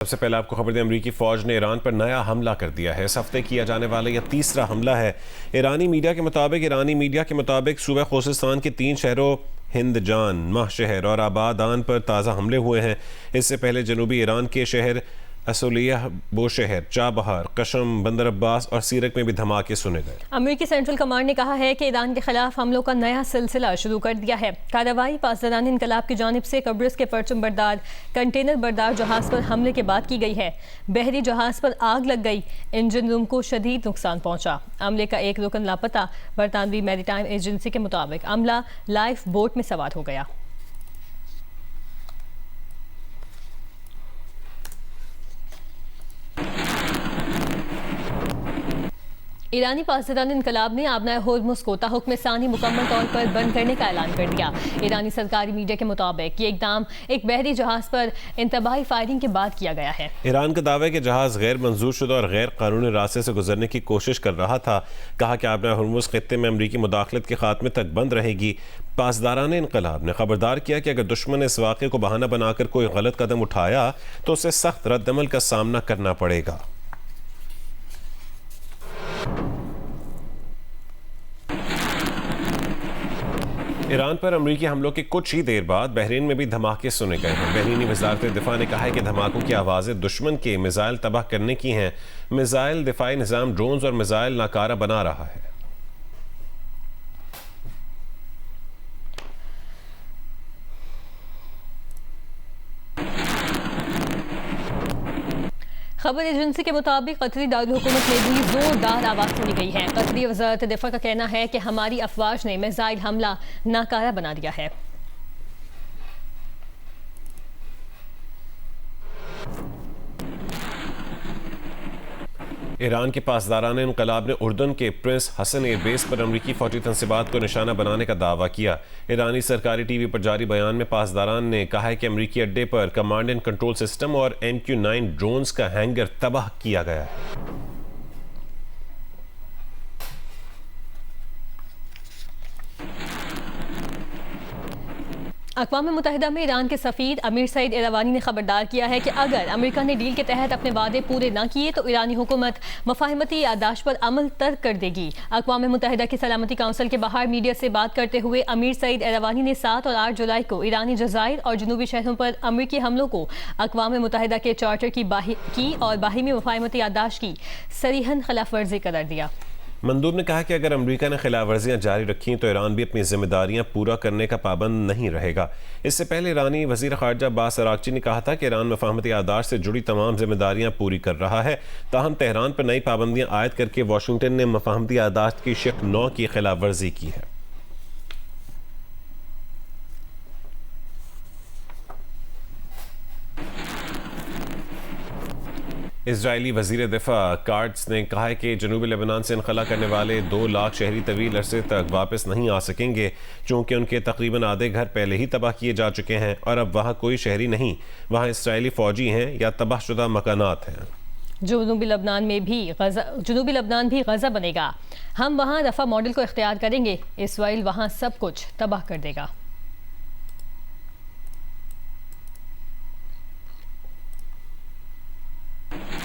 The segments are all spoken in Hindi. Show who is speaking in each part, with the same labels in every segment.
Speaker 1: सबसे पहले आपको खबर दें, अमरीकी फौज ने ईरान पर नया हमला कर दिया है। इस हफ्ते किया जाने वाला यह तीसरा हमला है। ईरानी मीडिया के मुताबिक सूबा खुज़िस्तान के 3 शहरों हिंदजान, माहशहर और आबादान पर ताज़ा हमले हुए हैं। इससे पहले जनूबी ईरान के शहर असोलिया, बोशहर, चाबहार, कशम, बंदर अब्बास और सीरक में भी धमाके सुने गए।
Speaker 2: अमेरिकी सेंट्रल कमांड ने कहा है कि ईरान के खिलाफ हमलों का नया सिलसिला शुरू कर दिया है। कार्रवाई पासदारान इनकलाब की जानिब से कब्रिस के परचम बरदार कंटेनर बरदार जहाज पर हमले के बाद की गई है। बहरी जहाज पर आग लग गई, इंजन रूम को शदीद नुकसान पहुंचा। अमले का एक रुकन लापता। बरतानवी मैरीटाइम एजेंसी के मुताबिक अमला लाइफ बोट में सवार हो गया। ईरानी पासदारान इनकलाब ने आबनाए होर्मुज़ को ताहुक्म सानी मुकम्मल तौर पर बंद करने का ऐलान कर दिया। ईरानी सरकारी मीडिया के मुताबिक ये इकदाम एक बहरी जहाज पर इंतबाही फायरिंग के बाद किया गया है।
Speaker 1: ईरान का दावा है कि जहाज गैर मंजूर शुदा और गैर कानूनी रास्ते से गुजरने की कोशिश कर रहा था। कहा कि आबनाए होर्मुज़ खित्ते में अमरीकी मुदाखलत के खात्मे तक बंद रहेगी। पासदारान इनकलाब ने खबरदार किया कि अगर दुश्मन ने इस वाक़े को बहाना बनाकर कोई गलत कदम उठाया तो उसे सख्त रद्दअमल का सामना करना पड़ेगा। ईरान पर अमरीकी हमलों के कुछ ही देर बाद बहरीन में भी धमाके सुने गए हैं। बहरीनी वज़ारत दिफा ने कहा है कि धमाकों की आवाज़ें दुश्मन के मिसाइल तबाह करने की हैं। मिसाइल दिफाई निज़ाम ड्रोन्स और मिसाइल नाकारा बना रहा है।
Speaker 2: खबर एजेंसी के मुताबिक कतरी दारुल हुकूमत में भी जोरदार आवाज़ सुनी गई है। कतरी वज़ारत दिफा का कहना है कि हमारी अफवाज ने मिसाइल हमला नाकारा बना दिया है।
Speaker 1: ईरान के पासदारान इनकलाब ने उर्दन के प्रिंस हसन एयरबेस पर अमरीकी फौजी तंसीबात को निशाना बनाने का दावा किया। ईरानी सरकारी टीवी पर जारी बयान में पासदारान ने कहा है कि अमरीकी अड्डे पर कमांड एंड कंट्रोल सिस्टम और MQ-9 ड्रोन्स का हैंगर तबाह किया गया है।
Speaker 2: अक़वाम मुत्तहिदा में ईरान के सफ़ीर अमीर सईद एरावानी ने खबरदार किया है कि अगर अमेरिका ने डील के तहत अपने वादे पूरे न किए तो ईरानी हुकूमत मफाहमती यादाश्त पर अमल तर्क कर देगी। अक़वाम मुत्तहिदा की सलामती काउंसिल के बाहर मीडिया से बात करते हुए अमीर सईद एरावानी ने 7 और 8 जुलाई को ईरानी जज़ायर और जनूबी शहरों पर अमरीकी हमलों को अक़वाम मुत्तहिदा के चार्टर की और बाहिमी मफाहमती यादाश्त की सरीहन खिलाफ वर्जी करार दिया।
Speaker 1: मंदूब ने कहा कि अगर अमरीका ने खिलाफ वर्जियाँ जारी रखी तो ईरान भी अपनी जिम्मेदारियाँ पूरा करने का पाबंद नहीं रहेगा। इससे पहले ईरानी वज़ीर ख़ारजा अब्बास अराग़ची ने कहा था कि ईरान मफाहमती यादाश्त से जुड़ी तमाम जिम्मेदारियाँ पूरी कर रहा है। ताहम तेहरान पर नई पाबंदियाँ आयद करके वाशिंगटन ने मफाहमती यादाश्त की शिक 9 की खिलाफ वर्जी की है। इजरायली वज़ीर दिफा कार्ड्स ने कहा है कि जनूबी लेबनान से इनखला करने वाले 2 लाख शहरी तवील अरसे तक वापस नहीं आ सकेंगे, चूँकि उनके तकरीबन आधे घर पहले ही तबाह किए जा चुके हैं और अब वहाँ कोई शहरी नहीं, वहाँ इसराइली फ़ौजी हैं या तबाहशुदा मकानात हैं।
Speaker 2: जनूबी लबनान भी गज़ा बनेगा। हम वहाँ रफ़ा मॉडल को इख्तियार करेंगे। इसराइल वहाँ सब कुछ तबाह कर देगा।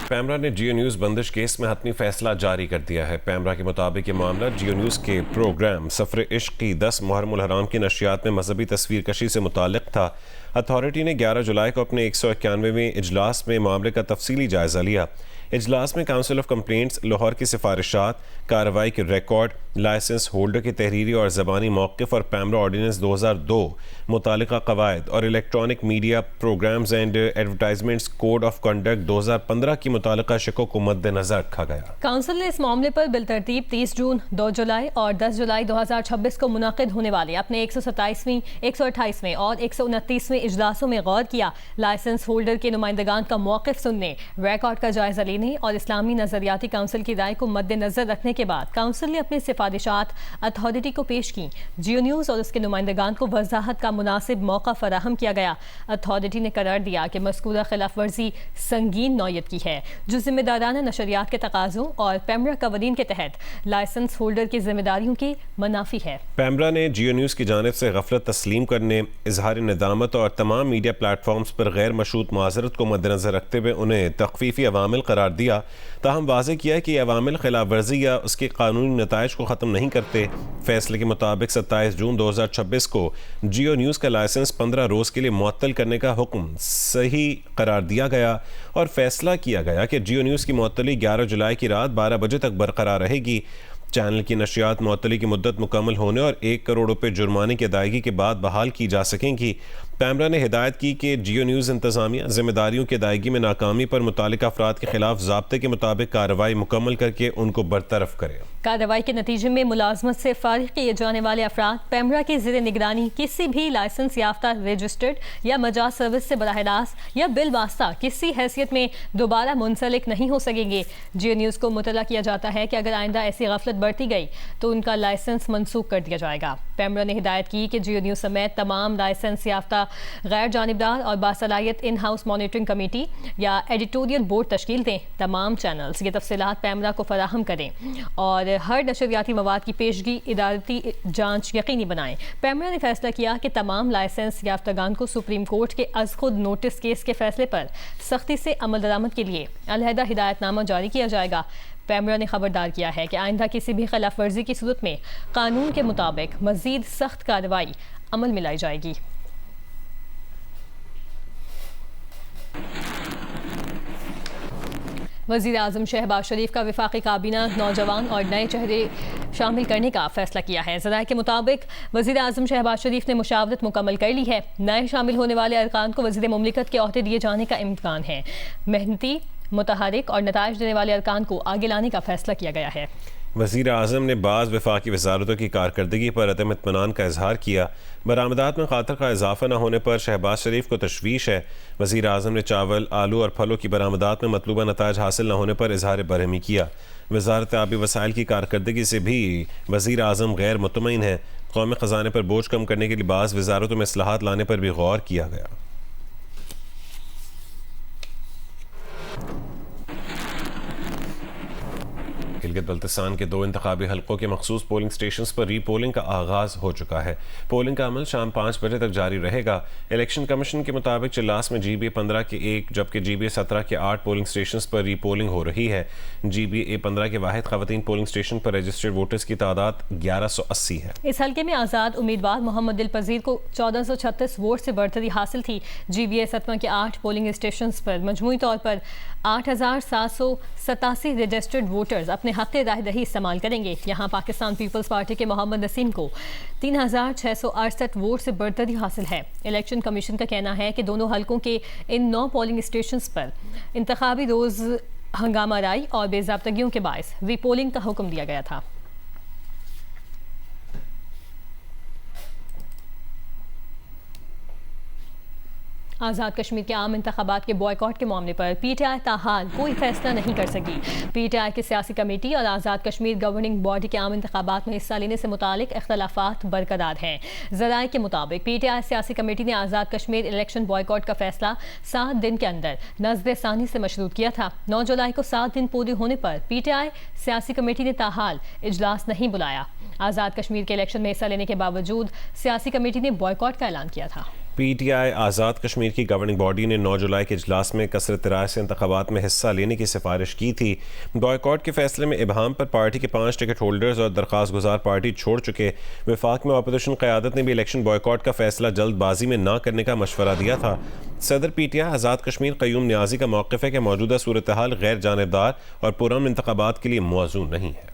Speaker 1: पैमरा ने जियो न्यूज़ बंदिश केस में हतमी फैसला जारी कर दिया है। पैमरा के मुताबिक ये मामला जियो न्यूज़ के प्रोग्राम सफ़र इश्क की 10 मुहर्रम उल हराम की नशियात में मजहबी तस्वीर कशी से मुताल्लिक़ था। अथॉरिटी ने 11 जुलाई को अपने 191वें इजलास में मामले का तफसीली जायज़ा लिया। इजलास में काउंसिल ऑफ कंप्लेंट्स लाहौर की सिफारिशात, कार्रवाई के रिकॉर्ड, लाइसेंस होल्डर की तहरीरी और ज़बानी मौक़िफ़ और पैमरा ऑर्डिनेंस 2002, मुतालिका कवायद और electronic media programs and advertisements code of conduct 2015 की मुतालिका शिकों को मद्देनजर रखा गया।
Speaker 2: काउंसिल ने इस मामले पर बिलतरतीब 30 जून, 2 जुलाई और 10 जुलाई 2026 को मुनाकिद होने वाले अपने 127वें, 128वें और 129वें इजलासों में गौर किया। लाइसेंस होल्डर के नुमाइंदगान का मौक़िफ़ सुनने, रिकॉर्ड का जायजा लेने और इस्लामी नजरियाती काउंसिल की राय को मद्देनजर रखने के बाद काउंसिल ने अपनी सिफारिशात अथॉरिटी को पेश की। जियो न्यूज़ और उसके नुमाइंदगान को वजाहत का मुनासिब मौका फराहम किया गया। अथॉरिटी ने करार दिया कि मज़कूरा खिलाफ वर्जी संगीन नौयत की है जो जिम्मेदाराना नशरियात के तकाज़ों और पैमरा कवानीन के तहत लाइसेंस होल्डर की जिम्मेदारियों की मनाफी है।
Speaker 1: पैमरा ने जियो न्यूज़ की जानिब से गफलत तस्लीम करने, इजहार निदामत और तमाम मीडिया प्लेटफॉर्म्स पर गैर मशरूत माजरत को मद्देनजर रखते हुए उन्हें तख्फीफी अवामिल करार दिया। ताहम वाज़ेह किया कि अवामिल खिलाफ वर्जी या उसके कानूनी नताइज को ख़त्म नहीं करते। फैसले के मुताबिक 27 जून 2026 को जियो न्यूज़ का लाइसेंस 15 रोज़ के लिए मुअत्तल करने का हुक्म सही करार दिया गया और फैसला किया गया कि जियो न्यूज़ की मुअत्तली 11 जुलाई की रात 12 बजे तक बरकरार रहेगी। चैनल की नशियात मुअत्तली की मुद्दत मुकम्मल होने और 1 करोड़ रुपये जुर्माने की अदायगी के बाद बहाल की जा सकेंगी। पैमरा ने हिदायत की कि जियो न्यूज़ इंतज़ामिया जिम्मेदारियों की अदायगी में नाकामी पर मुतालिका अफराद के खिलाफ ज़ाब्ते के मुताबिक कार्रवाई मुकम्मल करके उनको बरतरफ करे।
Speaker 2: कार्रवाई के नतीजे में मुलाजमत से फारिग किए जाने वाले अफराद पैमरा की ज़ेर निगरानी किसी भी लाइसेंस याफ्ता रजिस्टर्ड या मजाज सर्विस से बराह रास्त या बिल वास्ता किसी हैसियत में दोबारा मुंसलिक नहीं हो सकेंगे। जियो न्यूज़ को मुतला किया जाता है कि अगर आइंदा ऐसी गफलत बढ़ती गई तो उनका लाइसेंस मनसूख कर दिया जाएगा। पैमरा ने हिदायत की कि जियो न्यूज़ समेत तमाम लाइसेंस याफ्ता गैर जानिबदार और बासलाहियत इन हाउस मॉनिटरिंग कमेटी या एडिटोरियल बोर्ड तश्कील दें। तमाम चैनल्स ये तफसीलात पैमरा को फराहम करें और हर नशरियाती मवाद की पेशगी इदारती जांच यकीनी बनाएं। पैमरा ने फैसला किया कि तमाम लाइसेंस याफ्तागान को सुप्रीम कोर्ट के अज खुद नोटिस केस के फैसले पर सख्ती से अमल दरामद के लिए अलहदा हिदायतनामा जारी किया जाएगा। पैमरा ने खबरदार किया है कि आइंदा किसी भी खिलाफ वर्जी की सूरत में कानून के मुताबिक मजीद सख्त कार्रवाई अमल में लाई जाएगी। वज़ीर आज़म शहबाज शरीफ का वफाकी काबीना नौजवान और नए चेहरे शामिल करने का फैसला किया है। ज़राए के मुताबिक वज़ीर आज़म शहबाज शरीफ ने मुशावरत मुकम्मल कर ली है। नए शामिल होने वाले अरकान को वज़ीर मुमलिकत के ओहदे दिए जाने का इम्कान है। मेहनती, मुतहरिक और नताइज देने वाले अरकान को आगे लाने का फैसला किया गया है।
Speaker 1: वज़ीर आज़म ने बाज़ वफाकी वज़ारतों की कारकर्दगी पर अदम इत्मीनान का इजहार किया। बरामदात में खातर का इजाफा न होने पर शहबाज शरीफ को तशवीश है। वज़ीर आज़म ने चावल, आलू और फलों की बरामदात में मतलूबा नताइज हासिल न होने पर इजहार बरहमी किया। वज़ारत आबी वसाइल की कारकर्दगी से भी वज़ीर आज़म गैर मुतमईन है। कौमी ख़जाने पर बोझ कम करने के लिए बाज़ वज़ारतों में इस्लाहात लाने पर भी गौर किया गया। गिलगित-बल्तिस्तान के 2 इंतखाबी हलकों के मखसूस पोलिंग स्टेशन पर री पोलिंग का आगाज़ हो चुका है। पोलिंग का अमल शाम 5 बजे तक जारी रहेगा। इलेक्शन कमीशन के मुताबिक चिल्लास में GBA-15 के 1 जबकि GBA-17 के 8 पोलिंग स्टेशन पर री पोलिंग हो रही है। GBA-15 के वाहिद खवातीन पोलिंग स्टेशन पर रजिस्टर्ड वोटर्स की तादाद 1180 है।
Speaker 2: इस हल्के में आज़ाद उम्मीदवार मोहम्मद दिल पजीर को 1436 वोट से बढ़तरी हासिल थी। GBA-17 के 8 पोलिंग स्टेशन पर मजमूई तौर पर 8787 रजिस्टर्ड वोटर्स अपने हक़ राहदही इस्तेमाल करेंगे। यहाँ पाकिस्तान पीपल्स पार्टी के मोहम्मद नसीम को 3668 वोट से बढ़तरी हासिल है। इलेक्शन कमीशन का कहना है कि दोनों हलकों के इन 9 पोलिंग स्टेशन पर इंतखाबी रोज़ हंगामा राई और बेज़ाब्तगियों के बायस रीपोलिंग का हुक्म दिया गया था। आज़ाद कश्मीर के आम इंतखाबात के बॉयकॉट के मामले पर PTI ताहाल कोई फैसला नहीं कर सकी। PTI की सियासी कमेटी और आज़ाद कश्मीर गवर्निंग बॉडी के आम इंतखाबात में हिस्सा लेने से मुतालिक इख्तलाफात बरकरार हैं। ज़राए के मुताबिक PTI सियासी कमेटी ने आज़ाद कश्मीर इलेक्शन बॉयकॉट का फैसला 7 दिन के अंदर नज़्र सानी से मशरूत किया था। 9 जुलाई को 7 दिन पूरे होने पर PTI सियासी कमेटी ने ताहाल इजलास नहीं बुलाया। आज़ाद कश्मीर के इलेक्शन में हिस्सा लेने के बावजूद सियासी कमेटी ने बॉयकॉट का ऐलान किया था।
Speaker 1: PTI आज़ाद कश्मीर की गवर्निंग बॉडी ने 9 जुलाई के इजलास में कसरत राय से इंतखाबात में हिस्सा लेने की सिफारिश की थी। बॉयकॉट के फैसले में इबहाम पर पार्टी के 5 टिकट होल्डर्स और दरख्वास्त गुजार पार्टी छोड़ चुके। वफाक में अपोजिशन क़यादत ने भी इलेक्शन बॉयकॉट का फैसला जल्दबाजी में न करने का मशवरा दिया था। सदर PTI आज़ाद कश्मीर क़य्यूम न्याज़ी का मौक़िफ़ है कि मौजूदा सूरत हाल गैर जानिबदार और पुरअमन इंतखाबात के लिए मौजूद नहीं है।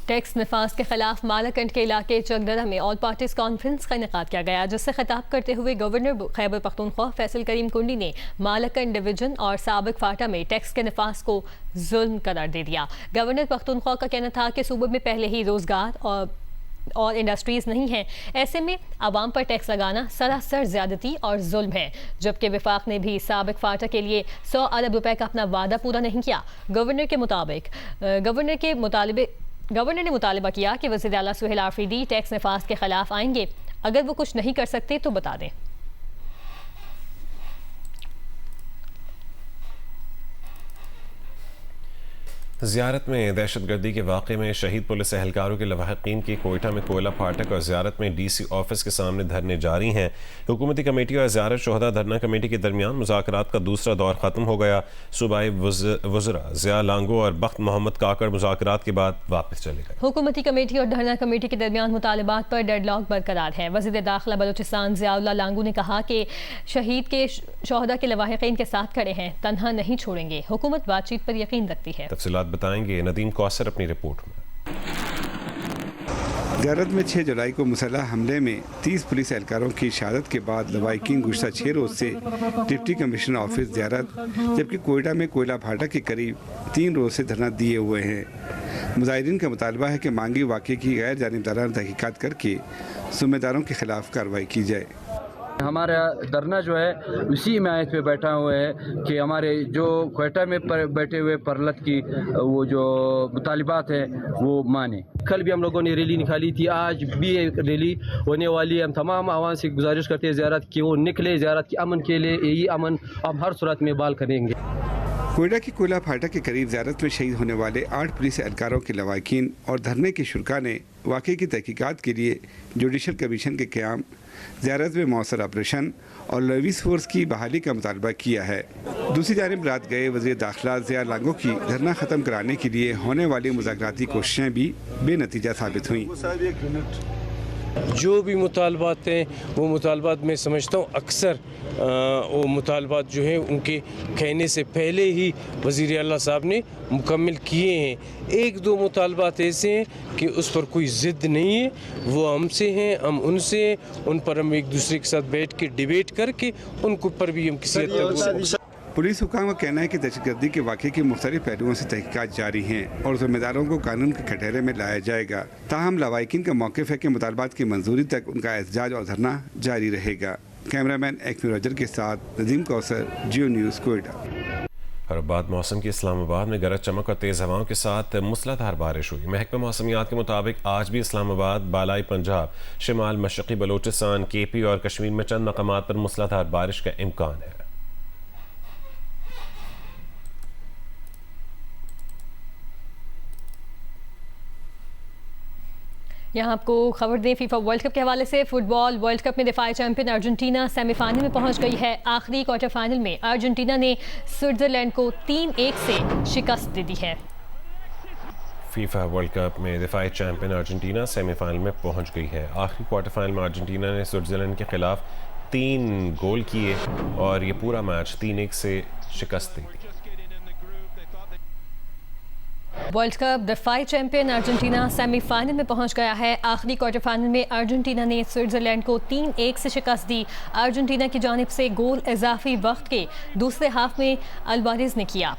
Speaker 2: टैक्स नफाज के खिलाफ मालाकंड के इलाके चगदरा में ऑल पार्टीज कॉन्फ्रेंस का इनेकाद किया गया, जिससे खिताब करते हुए गवर्नर खैबर पख्तूनख्वा फैसल करीम कुंडी ने मालाकंड डिवीजन और साबिक फाटा में टैक्स के नफाज को जुल्म करार दे दिया। गवर्नर पख्तूनख्वा का कहना था कि सूबे में पहले ही रोजगार और और इंडस्ट्रीज़ नहीं हैं। ऐसे में आवाम पर टैक्स लगाना सरासर ज़्यादती और जुल्म है। जबकि वफाक ने भी साबिक फाटा के लिए 100 अरब रुपए का अपना वादा पूरा नहीं किया। गवर्नर ने मुतालबा किया कि वज़ीर आला सुहेल आफरीदी टैक्स नफाज के खिलाफ आएंगे। अगर वो कुछ नहीं कर सकते तो बता दें।
Speaker 1: ज़ियारत में दहशतगर्दी के वाक़े में शहीद पुलिस एहलकारों के लवाहिकीन की कोयटा में कोयला फाटक और ज़ियारत में DC ऑफिस के सामने धरने जारी हैं। हुकूमती कमेटी और ज़ियारत शोहदा धरना कमेटी के दरमियान मुज़ाकरात का दूसरा दौर ख़त्म हो गया। सूबाई वज़रा ज़िया लांगो और बख्त मोहम्मद काकड़ मुज़ाकरात के बाद वापस चले गए।
Speaker 2: हुकूमती कमेटी और धरना कमेटी के दरमियान मुतालबात पर डेडलॉक बरकरार है। वज़ीर दाखिला बलूचिस्तान ज़ियाउल्लाह लांगू ने कहा कि शहीद के शोहदा के लवाहिकीन के साथ खड़े हैं, तन्हा नहीं छोड़ेंगे। हुकूमत बातचीत पर यकीन रखती है।
Speaker 1: तफसीलात बताएंगे नदीम कौसर अपनी रिपोर्ट में।
Speaker 3: ज़ियारत में 6 जुलाई को मुसल्लह हमले में 30 पुलिस एहलकारों की शहादत के बाद लवाहिकीन गुज़श्ता 6 रोज़ से डिप्टी कमिश्नर ऑफिस ज़ियारत जबकि कोयटा में कोयला फाटक के करीब 3 रोज़ से धरना दिए हुए हैं। मुजाहिरीन का मुतालबा है कि मांगी वाक़े की गैर जानिबदाराना तहकीकात करके ज़िम्मेदारों के खिलाफ कार्रवाई की जाए।
Speaker 4: हमारा धरना जो है उसी हिमायत पे बैठा हुआ है कि हमारे जो कोयटा में बैठे हुए परलत की वो जो मुतालिबात है वो माने।
Speaker 5: कल भी हम लोगों ने रैली निकाली थी, आज भी एक रैली होने वाली है। हम तमाम आवाम से गुजारिश करते हैं ज़ियारत की वो निकले, ज़ियारत की अमन के लिए। यही अमन हम हर सूरत में बाल करेंगे।
Speaker 3: कोयटा की कोयला फाटक के करीब ज़ियारत में शहीद होने वाले 8 पुलिस एहलकारों के लवाहिकीन और धरने के शुरका ने वाक़े की तहकीकात के लिए जुडिशल कमीशन के क़याम, ज़ियारत में मौसर ऑपरेशन और लवीस फोर्स की बहाली का मुतालबा किया है। दूसरी जानिब रात गए वज़ीर दाखिला ज़िया लांगो की धरना ख़त्म कराने के लिए होने वाली मुज़ाकराती कोशिशें भी बेनतीजा साबित हुई।
Speaker 6: जो भी मुतालबात हैं वो मुतालबात मैं समझता हूँ अक्सर वो मुतालबात जो हैं उनके कहने से पहले ही वज़ीर आला साहब ने मुकम्मल किए हैं। 1-2 मुतालबात ऐसे हैं कि उस पर कोई ज़िद नहीं है, वो हमसे हैं, हम उनसे हैं, उन पर हम एक दूसरे के साथ बैठ के डिबेट करके उनको पर भी हम किसी हद तक।
Speaker 3: पुलिस हुकाम का कहना है कि दहशतगर्दी के वाक़े के मुख्तलिफ पहलुओं से तहकीकात जारी हैं और ज़िम्मेदारों को कानून के कटहरे में लाया जाएगा। ताहम लवाहिकीन का मौक़िफ़ है कि मुतालबात की मंजूरी तक उनका एहतजाज और धरना जारी रहेगा। कैमरामैन एक्मी रॉजर के साथ नदीम कौसर, जियो न्यूज़, कोयटा।
Speaker 1: और बाद मौसम की इस्लामाबाद में गरज चमक और तेज़ हवाओं के साथ मूसलाधार बारिश हुई। महकमा मौसमियात के मुताबिक आज भी इस्लामाबाद, बालाई पंजाब, शिमाल मशरक़ी बलूचिस्तान, KP और कश्मीर में चंद मकामात पर मूसलाधार बारिश का इम्कान है।
Speaker 2: यहाँ आपको खबर दें फीफा वर्ल्ड कप के हवाले से। फुटबॉल वर्ल्ड कप में दिफाई चैंपियन अर्जेंटीना सेमीफाइनल में पहुँच गई है। आखिरी क्वार्टर फाइनल में अर्जेंटीना ने स्विट्जरलैंड को 3-1 से शिकस्त दे दी है।
Speaker 1: फीफा वर्ल्ड कप में दिफाई चैंपियन अर्जेंटीना सेमीफाइनल में पहुंच गई है। आखिरी क्वार्टर फाइनल में अर्जेंटीना ने स्विट्जरलैंड के खिलाफ 3 गोल किए और ये पूरा मैच 3-1 से शिकस्त दी।
Speaker 2: वर्ल्ड कप दिफाई चैंपियन अर्जेंटीना सेमीफाइनल में पहुंच गया है। आखिरी क्वार्टर फाइनल में अर्जेंटीना ने स्विट्जरलैंड को 3-1 से शिकस्त दी। अर्जेंटीना की जानिब से गोल इजाफी वक्त के दूसरे हाफ में अल्वारेज ने किया।